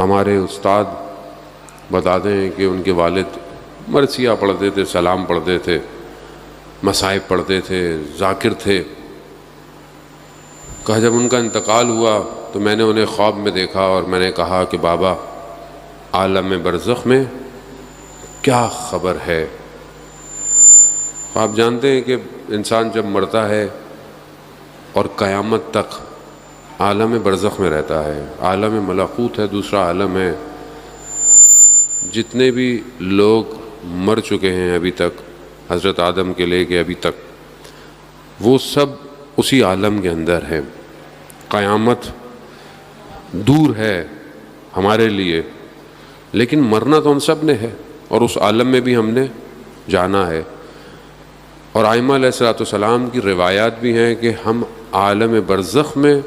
ہمارے استاد بتاتے ہیں کہ ان کے والد مرثیہ پڑھتے تھے، سلام پڑھتے تھے، مصائب پڑھتے تھے، ذاکر تھے. کہا جب ان کا انتقال ہوا تو میں نے انہیں خواب میں دیکھا اور میں نے کہا کہ بابا عالم برزخ میں کیا خبر ہے؟ آپ جانتے ہیں کہ انسان جب مرتا ہے اور قیامت تک عالم برزخ میں رہتا ہے. عالم ملکوت ہے، دوسرا عالم ہے. جتنے بھی لوگ مر چکے ہیں ابھی تک، حضرت آدم کے لے کے ابھی تک، وہ سب اسی عالم کے اندر ہیں. قیامت دور ہے ہمارے لیے، لیکن مرنا تو ہم سب نے ہے اور اس عالم میں بھی ہم نے جانا ہے. اور ائمہ علیہ الصلوۃ والسلام کی روایات بھی ہیں کہ ہم عالم برزخ میں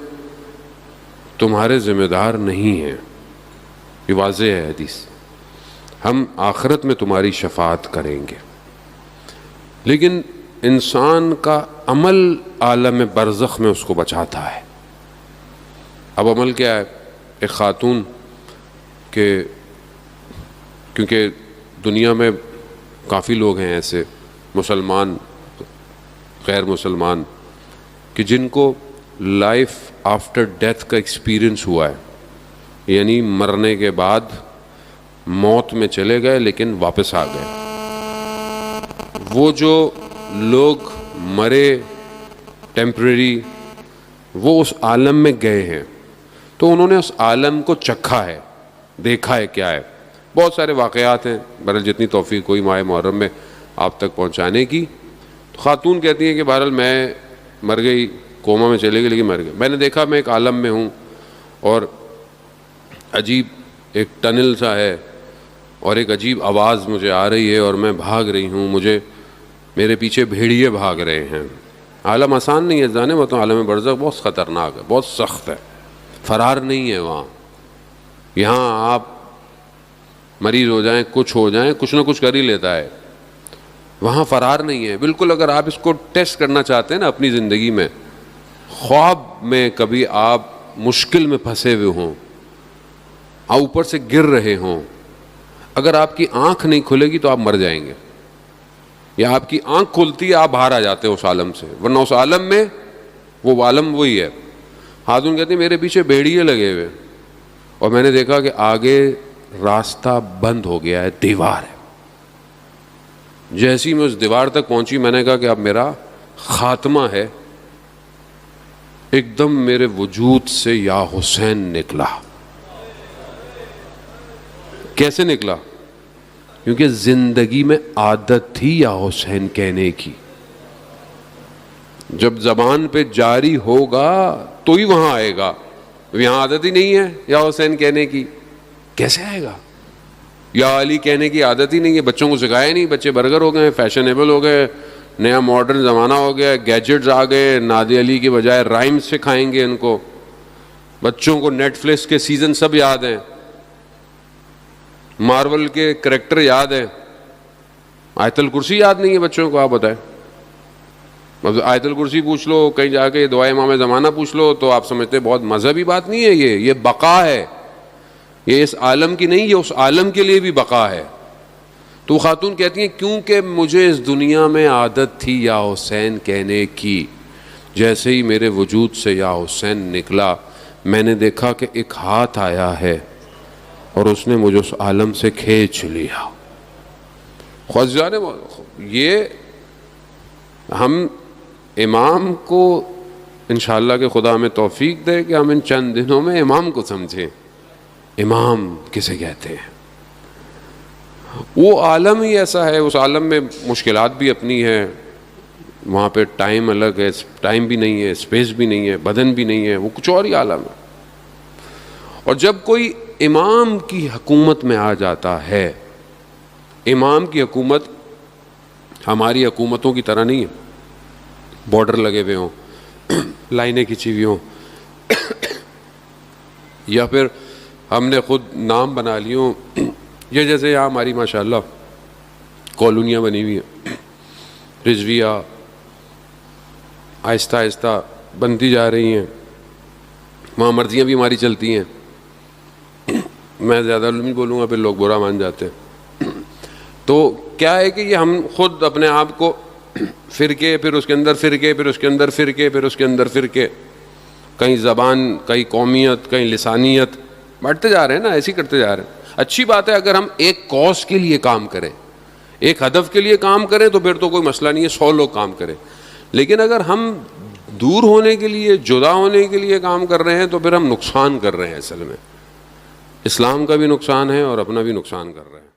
تمہارے ذمہ دار نہیں ہیں. یہ واضح ہے حدیث. ہم آخرت میں تمہاری شفاعت کریں گے، لیکن انسان کا عمل عالم برزخ میں اس کو بچاتا ہے. اب عمل کیا ہے؟ ایک خاتون کہ کیونکہ دنیا میں کافی لوگ ہیں ایسے مسلمان غیر مسلمان کہ جن کو لائف آفٹر ڈیتھ کا ایکسپیرئنس ہوا ہے، یعنی مرنے کے بعد موت میں چلے گئے لیکن واپس آ گئے. وہ جو لوگ مرے ٹیمپریری، وہ اس عالم میں گئے ہیں تو انہوں نے اس عالم کو چکھا ہے، دیکھا ہے کیا ہے. بہت سارے واقعات ہیں، بہرحال جتنی توفیق کوئی ماہ محرم میں آپ تک پہنچانے کی. خاتون کہتی ہیں کہ بہرحال میں مر گئی، کوما میں چلے گئی لیکن مر گئی. میں نے دیکھا میں ایک عالم میں ہوں اور عجیب ایک ٹنل سا ہے اور ایک عجیب آواز مجھے آ رہی ہے اور میں بھاگ رہی ہوں، میرے پیچھے بھیڑیے بھاگ رہے ہیں. عالم آسان نہیں ہے جانے، وہ تو عالم برزخ بہت خطرناک ہے، بہت سخت ہے. فرار نہیں ہے وہاں. یہاں آپ مریض ہو جائیں، کچھ ہو جائیں، کچھ نہ کچھ کر ہی لیتا ہے. وہاں فرار نہیں ہے بالکل. اگر آپ اس کو ٹیسٹ کرنا چاہتے ہیں نا اپنی زندگی میں، خواب میں کبھی آپ مشکل میں پھنسے ہوئے ہوں، اوپر سے گر رہے ہوں، اگر آپ کی آنکھ نہیں کھلے گی تو آپ مر جائیں گے. یا آپ کی آنکھ کھلتی ہے آپ باہر آ جاتے ہیں اس عالم سے، ورنہ اس عالم میں وہ عالم وہی ہے. خاتون کہتی ہیں میرے پیچھے بھیڑیے لگے ہوئے اور میں نے دیکھا کہ آگے راستہ بند ہو گیا ہے، دیوار ہے. جیسی میں اس دیوار تک پہنچی میں نے کہا کہ اب میرا خاتمہ ہے. ایک دم میرے وجود سے یا حسین نکلا. کیسے نکلا؟ کیونکہ زندگی میں عادت تھی یا حسین کہنے کی. جب زبان پہ جاری ہوگا تو ہی وہاں آئے گا. یہاں عادت ہی نہیں ہے یا حسین کہنے کی، کیسے آئے گا؟ یا علی کہنے کی عادت ہی نہیں ہے، بچوں کو سکھایا نہیں، بچے برگر ہو گئے، فیشنیبل ہو گئے، نیا ماڈرن زمانہ ہو گیا، گیجٹس آ گئے، نادی علی کی بجائے رائمز سکھائیں گے ان کو. بچوں کو نیٹ فلکس کے سیزن سب یاد ہیں، مارول کے کریکٹر یاد ہیں، آیت الکرسی یاد نہیں ہے بچوں کو. آپ بتائیں، آیت الکرسی پوچھ لو، کہیں جا کے دعائے امام زمانہ پوچھ لو تو آپ سمجھتے بہت مذہبی بات نہیں ہے. یہ بقا ہے، یہ اس عالم کی نہیں، یہ اس عالم کے لیے بھی بقا ہے. تو خاتون کہتی ہیں کیونکہ مجھے اس دنیا میں عادت تھی یا حسین کہنے کی، جیسے ہی میرے وجود سے یا حسین نکلا میں نے دیکھا کہ ایک ہاتھ آیا ہے اور اس نے مجھے اس عالم سے کھینچ لیا. یہ ہم امام کو انشاءاللہ کہ خدا ہمیں توفیق دے کہ ہم ان چند دنوں میں امام کو سمجھیں. امام کسے کہتے ہیں؟ وہ عالم ہی ایسا ہے. اس عالم میں مشکلات بھی اپنی ہے، وہاں پہ ٹائم الگ ہے، ٹائم بھی نہیں ہے، اسپیس بھی نہیں ہے، بدن بھی نہیں ہے، وہ کچھ اور ہی عالم ہے. اور جب کوئی امام کی حکومت میں آ جاتا ہے، امام کی حکومت ہماری حکومتوں کی طرح نہیں ہے، بارڈر لگے ہوئے ہوں، لائنیں کھینچی ہوئی ہوں، یا پھر ہم نے خود نام بنا لی ہوں. یہ جیسے یہاں ہماری ماشاءاللہ کالونیاں بنی ہوئی ہیں، رضویہ آہستہ آہستہ بنتی جا رہی ہیں، وہاں مرضیاں بھی ہماری چلتی ہیں. میں زیادہ نہیں بولوں گا پھر لوگ برا مان جاتے ہیں. تو کیا ہے کہ یہ ہم خود اپنے آپ کو فرقے، پھر اس کے اندر فرقے، پھر اس کے اندر فرقے، پھر اس کے اندر فرقے، کہیں زبان، کہیں قومیت، کہیں لسانیت، بانٹتے جا رہے ہیں نا، ایسے ہی کرتے جا رہے ہیں. اچھی بات ہے اگر ہم ایک کاز کے لیے کام کریں، ایک ہدف کے لیے کام کریں تو پھر تو کوئی مسئلہ نہیں ہے، 100 لوگ کام کریں. لیکن اگر ہم دور ہونے کے لیے، جدا ہونے کے لیے کام کر رہے ہیں تو پھر ہم نقصان کر رہے ہیں. اصل میں اسلام کا بھی نقصان ہے اور اپنا بھی نقصان کر رہے ہیں.